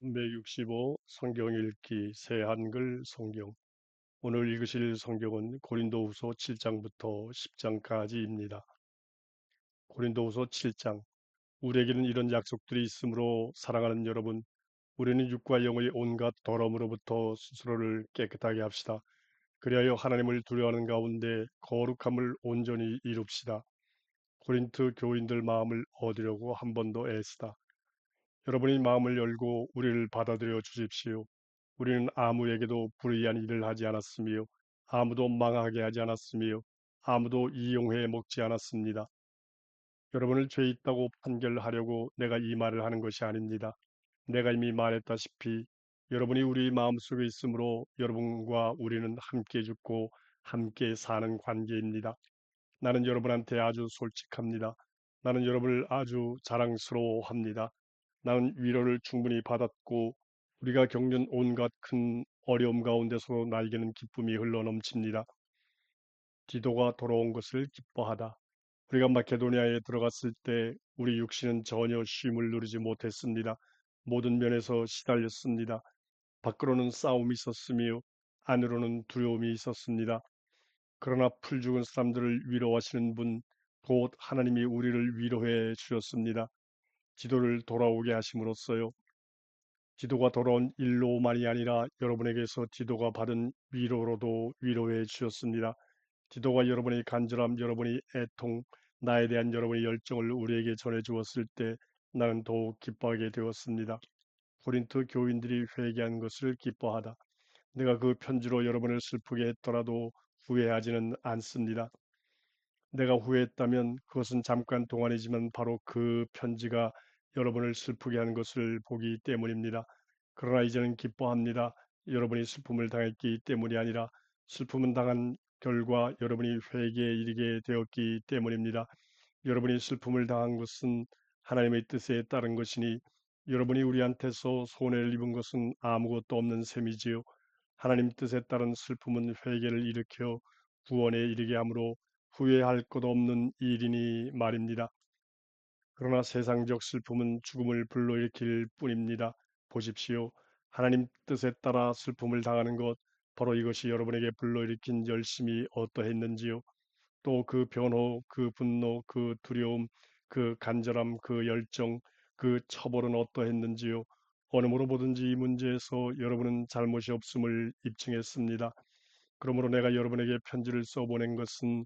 365 성경 읽기 새 한글 성경. 오늘 읽으실 성경은 고린도후서 7장부터 10장까지입니다. 고린도후서 7장. 우리에게는 이런 약속들이 있으므로 사랑하는 여러분, 우리는 육과 영의 온갖 더러움으로부터 스스로를 깨끗하게 합시다. 그리하여 하나님을 두려워하는 가운데 거룩함을 온전히 이룹시다. 고린트 교인들 마음을 얻으려고 한 번 더 애쓰다. 여러분이 마음을 열고 우리를 받아들여 주십시오. 우리는 아무에게도 불의한 일을 하지 않았으며 아무도 망하게 하지 않았으며 아무도 이용해 먹지 않았습니다. 여러분을 죄 있다고 판결하려고 내가 이 말을 하는 것이 아닙니다. 내가 이미 말했다시피 여러분이 우리 마음속에 있으므로 여러분과 우리는 함께 죽고 함께 사는 관계입니다. 나는 여러분한테 아주 솔직합니다. 나는 여러분을 아주 자랑스러워합니다. 나는 위로를 충분히 받았고 우리가 겪는 온갖 큰 어려움 가운데서 나에게는 기쁨이 흘러넘칩니다. 디도가 돌아온 것을 기뻐하다. 우리가 마케도니아에 들어갔을 때 우리 육신은 전혀 쉼을 누리지 못했습니다. 모든 면에서 시달렸습니다. 밖으로는 싸움이 있었으며 안으로는 두려움이 있었습니다. 그러나 풀 죽은 사람들을 위로하시는 분, 곧 하나님이 우리를 위로해 주셨습니다. 디도를 돌아오게 하심으로써요. 디도가 돌아온 일로만이 아니라 여러분에게서 디도가 받은 위로로도 위로해 주셨습니다. 디도가 여러분의 간절함, 여러분의 애통, 나에 대한 여러분의 열정을 우리에게 전해 주었을 때 나는 더욱 기뻐하게 되었습니다. 고린트 교인들이 회개한 것을 기뻐하다. 내가 그 편지로 여러분을 슬프게 했더라도 후회하지는 않습니다. 내가 후회했다면 그것은 잠깐 동안이지만 바로 그 편지가 여러분을 슬프게 한 것을 보기 때문입니다. 그러나 이제는 기뻐합니다. 여러분이 슬픔을 당했기 때문이 아니라 슬픔은 당한 결과 여러분이 회개에 이르게 되었기 때문입니다. 여러분이 슬픔을 당한 것은 하나님의 뜻에 따른 것이니 여러분이 우리한테서 손해를 입은 것은 아무것도 없는 셈이지요. 하나님 뜻에 따른 슬픔은 회개를 일으켜 구원에 이르게 하므로 후회할 것 없는 일이니 말입니다. 그러나 세상적 슬픔은 죽음을 불러일으킬 뿐입니다. 보십시오. 하나님 뜻에 따라 슬픔을 당하는 것, 바로 이것이 여러분에게 불러일으킨 열심이 어떠했는지요. 또 그 변호, 그 분노, 그 두려움, 그 간절함, 그 열정, 그 처벌은 어떠했는지요. 어느 으로 보든지 이 문제에서 여러분은 잘못이 없음을 입증했습니다. 그러므로 내가 여러분에게 편지를 써보낸 것은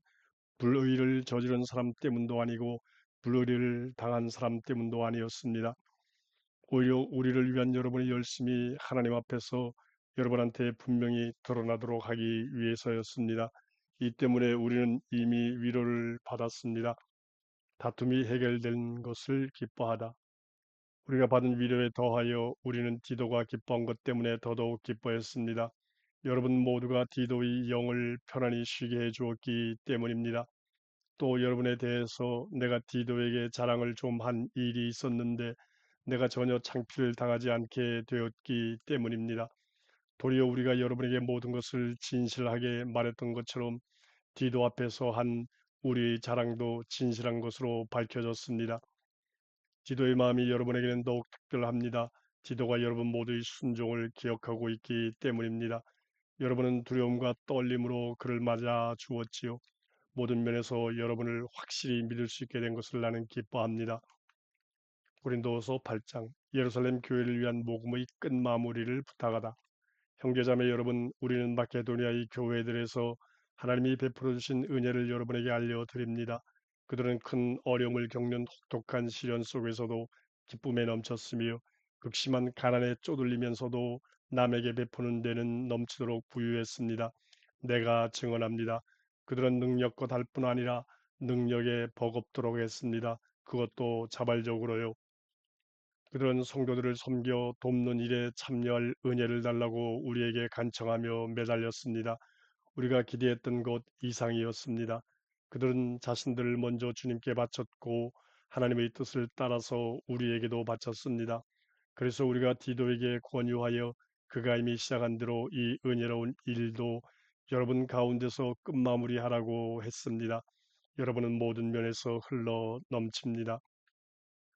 불의를 저지른 사람 때문도 아니고 불의를 당한 사람 때문도 아니었습니다. 오히려 우리를 위한 여러분이 열심히 하나님 앞에서 여러분한테 분명히 드러나도록 하기 위해서였습니다. 이 때문에 우리는 이미 위로를 받았습니다. 다툼이 해결된 것을 기뻐하다. 우리가 받은 위로에 더하여 우리는 디도가 기뻐한 것 때문에 더더욱 기뻐했습니다. 여러분 모두가 디도의 영을 편안히 쉬게 해 주었기 때문입니다. 또 여러분에 대해서 내가 디도에게 자랑을 좀 한 일이 있었는데 내가 전혀 창피를 당하지 않게 되었기 때문입니다. 도리어 우리가 여러분에게 모든 것을 진실하게 말했던 것처럼 디도 앞에서 한 우리의 자랑도 진실한 것으로 밝혀졌습니다. 디도의 마음이 여러분에게는 더욱 특별합니다. 디도가 여러분 모두의 순종을 기억하고 있기 때문입니다. 여러분은 두려움과 떨림으로 그를 맞아 주었지요. 모든 면에서 여러분을 확실히 믿을 수 있게 된 것을 나는 기뻐합니다. 고린도서 8장. 예루살렘 교회를 위한 복음의 끝마무리를 부탁하다. 형제자매 여러분, 우리는 마케도니아의 교회들에서 하나님이 베풀어 주신 은혜를 여러분에게 알려드립니다. 그들은 큰 어려움을 겪는 혹독한 시련 속에서도 기쁨에 넘쳤으며 극심한 가난에 쪼들리면서도 남에게 베푸는 데는 넘치도록 부유했습니다. 내가 증언합니다. 그들은 능력껏 할 뿐 아니라 능력에 버겁도록 했습니다. 그것도 자발적으로요. 그들은 성도들을 섬겨 돕는 일에 참여할 은혜를 달라고 우리에게 간청하며 매달렸습니다. 우리가 기대했던 것 이상이었습니다. 그들은 자신들을 먼저 주님께 바쳤고 하나님의 뜻을 따라서 우리에게도 바쳤습니다. 그래서 우리가 디도에게 권유하여 그가 이미 시작한 대로 이 은혜로운 일도 여러분 가운데서 끝마무리하라고 했습니다. 여러분은 모든 면에서 흘러 넘칩니다.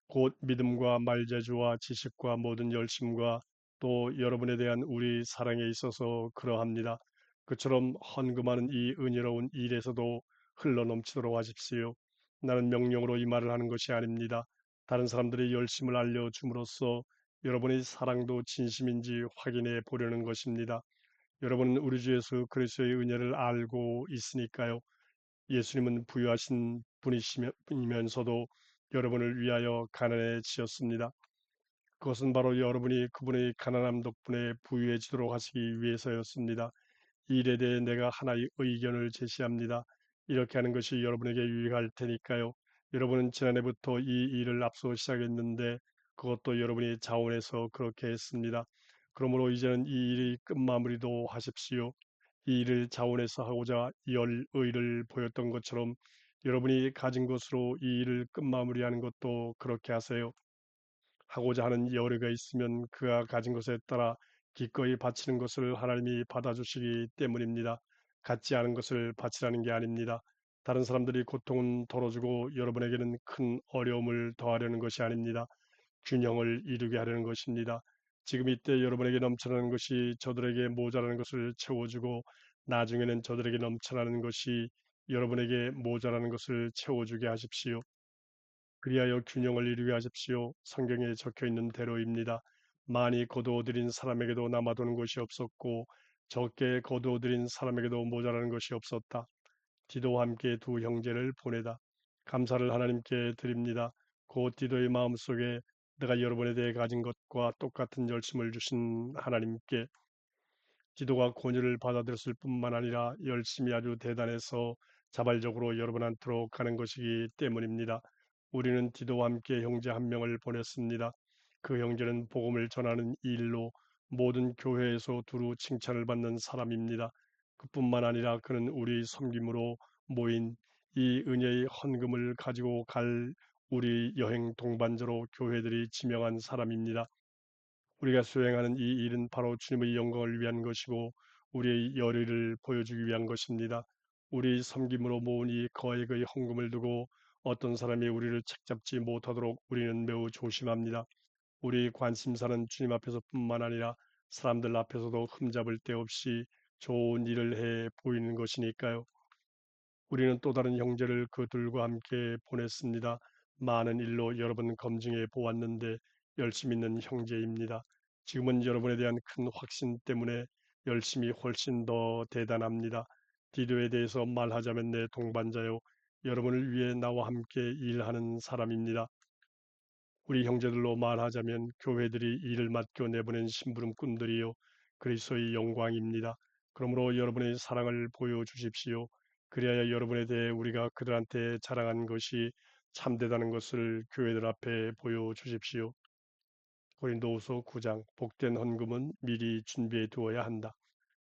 곧 믿음과 말재주와 지식과 모든 열심과 또 여러분에 대한 우리 사랑에 있어서 그러합니다. 그처럼 헌금하는 이 은혜로운 일에서도 흘러넘치도록 하십시오. 나는 명령으로 이 말을 하는 것이 아닙니다. 다른 사람들의 열심을 알려줌으로써 여러분의 사랑도 진심인지 확인해 보려는 것입니다. 여러분은 우리 주 예수 그리스도의 은혜를 알고 있으니까요. 예수님은 부유하신 분이시면서도 여러분을 위하여 가난해지셨습니다. 그것은 바로 여러분이 그분의 가난함 덕분에 부유해지도록 하시기 위해서였습니다. 이 일에 대해 내가 하나의 의견을 제시합니다. 이렇게 하는 것이 여러분에게 유익할 테니까요. 여러분은 지난해부터 이 일을 앞서 시작했는데 그것도 여러분이 자원해서 그렇게 했습니다. 그러므로 이제는 이 일이 끝마무리도 하십시오. 이 일을 자원해서 하고자 열의를 보였던 것처럼 여러분이 가진 것으로 이 일을 끝마무리하는 것도 그렇게 하세요. 하고자 하는 열의가 있으면 그가 가진 것에 따라 기꺼이 바치는 것을 하나님이 받아주시기 때문입니다. 갖지 않은 것을 바치라는 게 아닙니다. 다른 사람들이 고통은 덜어주고 여러분에게는 큰 어려움을 더하려는 것이 아닙니다. 균형을 이루게 하려는 것입니다. 지금 이때 여러분에게 넘쳐나는 것이 저들에게 모자라는 것을 채워주고 나중에는 저들에게 넘쳐나는 것이 여러분에게 모자라는 것을 채워주게 하십시오. 그리하여 균형을 이루게 하십시오. 성경에 적혀 있는 대로입니다. 많이 거두어들인 사람에게도 남아도는 것이 없었고 적게 거두어들인 사람에게도 모자라는 것이 없었다. 디도와 함께 두 형제를 보내다. 감사를 하나님께 드립니다. 곧 디도의 마음속에 내가 여러분에 대해 가진 것과 똑같은 열심을 주신 하나님께 기도가 권유를 받아들였을 뿐만 아니라 열심히 아주 대단해서 자발적으로 여러분한테로 가는 것이기 때문입니다. 우리는 디도와 함께 형제 한 명을 보냈습니다. 그 형제는 복음을 전하는 이 일로 모든 교회에서 두루 칭찬을 받는 사람입니다. 그뿐만 아니라 그는 우리 섬김으로 모인 이 은혜의 헌금을 가지고 갈 우리 여행 동반자로 교회들이 지명한 사람입니다. 우리가 수행하는 이 일은 바로 주님의 영광을 위한 것이고 우리의 열의를 보여주기 위한 것입니다. 우리 섬김으로 모은 이 거액의 헌금을 두고 어떤 사람이 우리를 책잡지 못하도록 우리는 매우 조심합니다. 우리 관심사는 주님 앞에서뿐만 아니라 사람들 앞에서도 흠잡을 데 없이 좋은 일을 해 보이는 것이니까요. 우리는 또 다른 형제를 그들과 함께 보냈습니다. 많은 일로 여러분 검증해 보았는데 열심 있는 형제입니다. 지금은 여러분에 대한 큰 확신 때문에 열심히 훨씬 더 대단합니다. 디도에 대해서 말하자면 내 동반자요. 여러분을 위해 나와 함께 일하는 사람입니다. 우리 형제들로 말하자면 교회들이 일을 맡겨 내보낸 심부름꾼들이요 그리스도의 영광입니다. 그러므로 여러분의 사랑을 보여주십시오. 그리하여 여러분에 대해 우리가 그들한테 자랑한 것이 참되다는 것을 교회들 앞에 보여주십시오. 고린도후서 9장 복된 헌금은 미리 준비해 두어야 한다.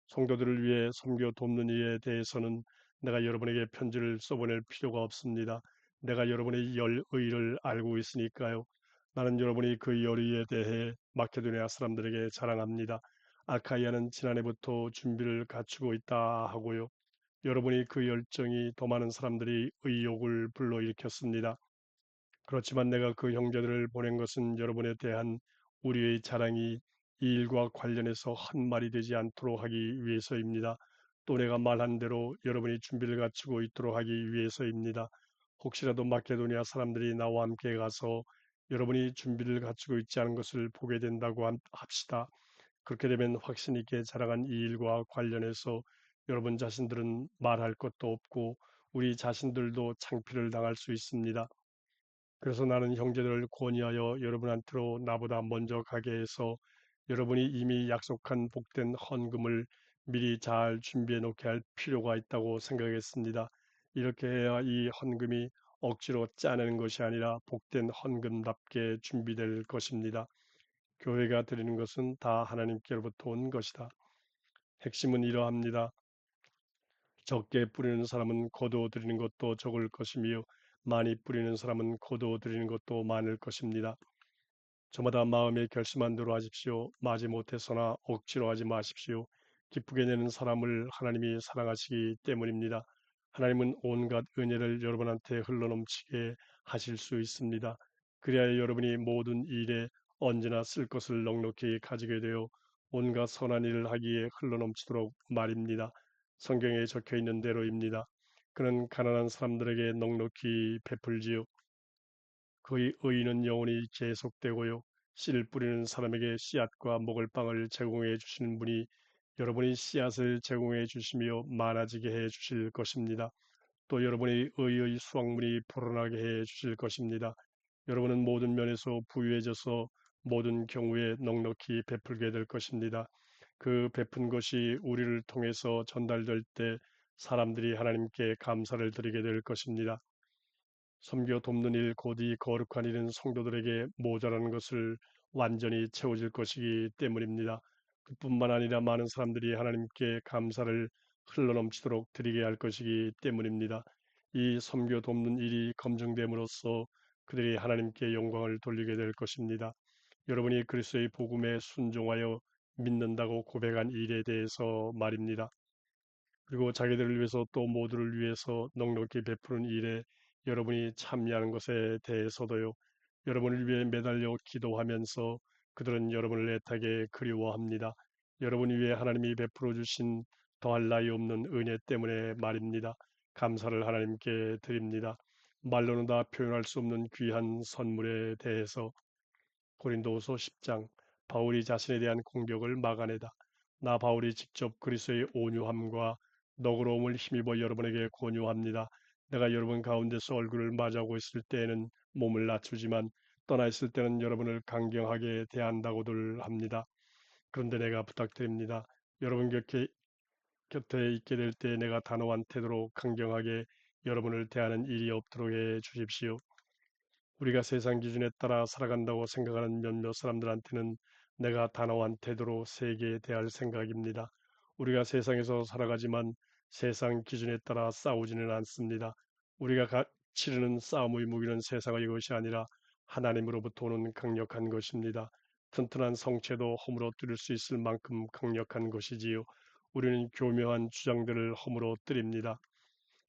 성도들을 위해 섬겨 돕는 일에 대해서는 내가 여러분에게 편지를 써보낼 필요가 없습니다. 내가 여러분의 열의를 알고 있으니까요. 나는 여러분이 그 열의에 대해 마케도니아 사람들에게 자랑합니다. 아카이아는 지난해부터 준비를 갖추고 있다 하고요. 여러분이 그 열정이 더 많은 사람들이 의욕을 불러일으켰습니다. 그렇지만 내가 그 형제들을 보낸 것은 여러분에 대한 우리의 자랑이 이 일과 관련해서 한 말이 되지 않도록 하기 위해서입니다. 또 내가 말한 대로 여러분이 준비를 갖추고 있도록 하기 위해서입니다. 혹시라도 마케도니아 사람들이 나와 함께 가서 여러분이 준비를 갖추고 있지 않은 것을 보게 된다고 합시다. 그렇게 되면 확신 있게 자랑한 이 일과 관련해서 여러분 자신들은 말할 것도 없고 우리 자신들도 창피를 당할 수 있습니다. 그래서 나는 형제들을 권위하여 여러분한테로 나보다 먼저 가게 해서 여러분이 이미 약속한 복된 헌금을 미리 잘 준비해 놓게 할 필요가 있다고 생각했습니다. 이렇게 해야 이 헌금이 억지로 짜내는 것이 아니라 복된 헌금답게 준비될 것입니다. 교회가 드리는 것은 다 하나님께로부터 온 것이다. 핵심은 이러합니다. 적게 뿌리는 사람은 거두어 들이는 것도 적을 것이며 많이 뿌리는 사람은 거두어 들이는 것도 많을 것입니다. 저마다 마음에 결심한 대로 하십시오. 마지못해서나 억지로 하지 마십시오. 기쁘게 내는 사람을 하나님이 사랑하시기 때문입니다. 하나님은 온갖 은혜를 여러분한테 흘러넘치게 하실 수 있습니다. 그리하여 여러분이 모든 일에 언제나 쓸 것을 넉넉히 가지게 되어 온갖 선한 일을 하기에 흘러넘치도록 말입니다. 성경에 적혀 있는 대로입니다. 그는 가난한 사람들에게 넉넉히 베풀지요. 그의 의는 영원히 계속되고요. 씨를 뿌리는 사람에게 씨앗과 먹을 빵을 제공해 주시는 분이 여러분이 씨앗을 제공해 주시며 많아지게 해 주실 것입니다. 또 여러분의 의의 수확물이 불어나게 해 주실 것입니다. 여러분은 모든 면에서 부유해져서 모든 경우에 넉넉히 베풀게 될 것입니다. 그 베푼 것이 우리를 통해서 전달될 때 사람들이 하나님께 감사를 드리게 될 것입니다. 섬겨 돕는 일, 곧 이 거룩한 일은 성도들에게 모자라는 것을 완전히 채워질 것이기 때문입니다. 그뿐만 아니라 많은 사람들이 하나님께 감사를 흘러넘치도록 드리게 할 것이기 때문입니다. 이 섬겨 돕는 일이 검증됨으로써 그들이 하나님께 영광을 돌리게 될 것입니다. 여러분이 그리스도의 복음에 순종하여 믿는다고 고백한 일에 대해서 말입니다. 그리고 자기들을 위해서 또 모두를 위해서 넉넉히 베푸는 일에 여러분이 참여하는 것에 대해서도요. 여러분을 위해 매달려 기도하면서 그들은 여러분을 애타게 그리워합니다. 여러분을 위해 하나님이 베풀어 주신 더할 나위 없는 은혜 때문에 말입니다. 감사를 하나님께 드립니다. 말로는 다 표현할 수 없는 귀한 선물에 대해서 고린도후서 10장 바울이 자신에 대한 공격을 막아내다. 나 바울이 직접 그리스도의 온유함과 너그러움을 힘입어 여러분에게 권유합니다. 내가 여러분 가운데서 얼굴을 맞이하고 있을 때에는 몸을 낮추지만 떠나 있을 때는 여러분을 강경하게 대한다고들 합니다. 그런데 내가 부탁드립니다. 여러분 곁에 있게 될 때 내가 단호한 태도로 강경하게 여러분을 대하는 일이 없도록 해 주십시오. 우리가 세상 기준에 따라 살아간다고 생각하는 몇몇 사람들한테는 내가 단호한 태도로 세게 대할 생각입니다. 우리가 세상에서 살아가지만 세상 기준에 따라 싸우지는 않습니다. 우리가 치르는 싸움의 무기는 세상의 것이 아니라 하나님으로부터 오는 강력한 것입니다. 튼튼한 성체도 허물어 뚫을 수 있을 만큼 강력한 것이지요. 우리는 교묘한 주장들을 허물어 뜨립니다.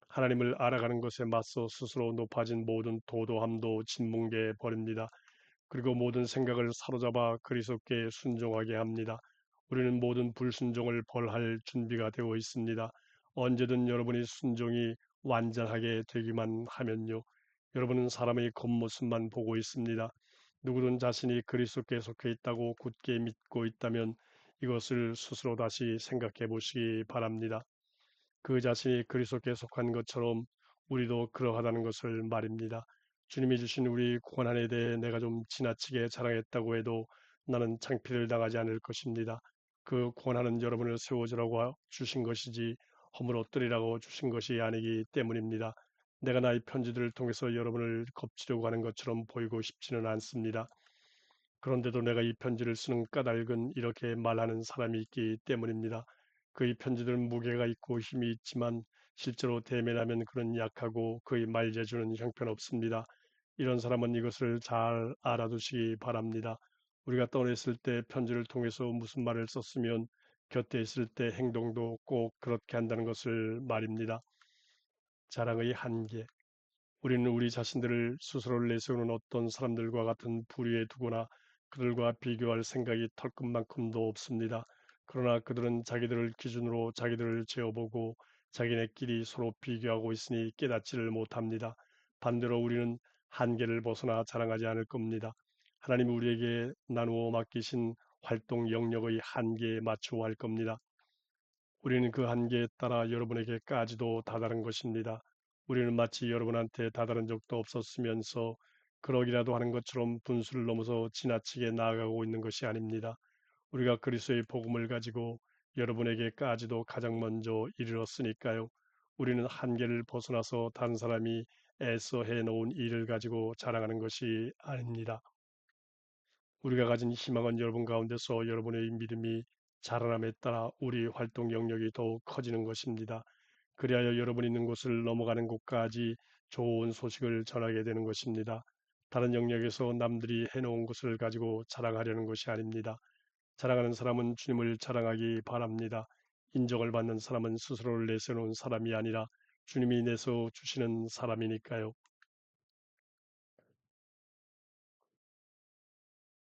하나님을 알아가는 것에 맞서 스스로 높아진 모든 도도함도 짓뭉개 버립니다. 그리고 모든 생각을 사로잡아 그리스도께 순종하게 합니다. 우리는 모든 불순종을 벌할 준비가 되어 있습니다. 언제든 여러분이 순종이 완전하게 되기만 하면요. 여러분은 사람의 겉모습만 보고 있습니다. 누구든 자신이 그리스도께 속해 있다고 굳게 믿고 있다면 이것을 스스로 다시 생각해 보시기 바랍니다. 그 자신이 그리스도께 속한 것처럼 우리도 그러하다는 것을 말입니다. 주님이 주신 우리 고난에 대해 내가 좀 지나치게 자랑했다고 해도 나는 창피를 당하지 않을 것입니다. 그 고난은 여러분을 세워주라고 주신 것이지 허물어뜨리라고 주신 것이 아니기 때문입니다. 내가 나의 편지들을 통해서 여러분을 겁치려고 하는 것처럼 보이고 싶지는 않습니다. 그런데도 내가 이 편지를 쓰는 까닭은 이렇게 말하는 사람이 있기 때문입니다. 그의 편지들은 무게가 있고 힘이 있지만 실제로 대면하면 그는 약하고 그의 말재주는 형편없습니다. 이런 사람은 이것을 잘 알아두시기 바랍니다. 우리가 떠냈을 때 편지를 통해서 무슨 말을 썼으면 곁에 있을 때 행동도 꼭 그렇게 한다는 것을 말입니다. 자랑의 한계. 우리는 우리 자신들을 스스로를 내세우는 어떤 사람들과 같은 부류에 두거나 그들과 비교할 생각이 털끝만큼도 없습니다. 그러나 그들은 자기들을 기준으로 자기들을 재어보고 자기네끼리 서로 비교하고 있으니 깨닫지를 못합니다. 반대로 우리는 한계를 벗어나 자랑하지 않을 겁니다. 하나님이 우리에게 나누어 맡기신 활동 영역의 한계에 맞추어 할 겁니다. 우리는 그 한계에 따라 여러분에게까지도 다다른 것입니다. 우리는 마치 여러분한테 다다른 적도 없었으면서 그러기라도 하는 것처럼 분수를 넘어서 지나치게 나아가고 있는 것이 아닙니다. 우리가 그리스도의 복음을 가지고 여러분에게까지도 가장 먼저 이르렀으니까요. 우리는 한계를 벗어나서 다른 사람이 애써 해놓은 일을 가지고 자랑하는 것이 아닙니다. 우리가 가진 희망은 여러분 가운데서 여러분의 믿음이 자라남에 따라 우리 활동 영역이 더욱 커지는 것입니다. 그리하여 여러분 있는 곳을 넘어가는 곳까지 좋은 소식을 전하게 되는 것입니다. 다른 영역에서 남들이 해놓은 것을 가지고 자랑하려는 것이 아닙니다. 자랑하는 사람은 주님을 자랑하기 바랍니다. 인정을 받는 사람은 스스로를 내세우는 사람이 아니라 주님이 내서 주시는 사람이니까요.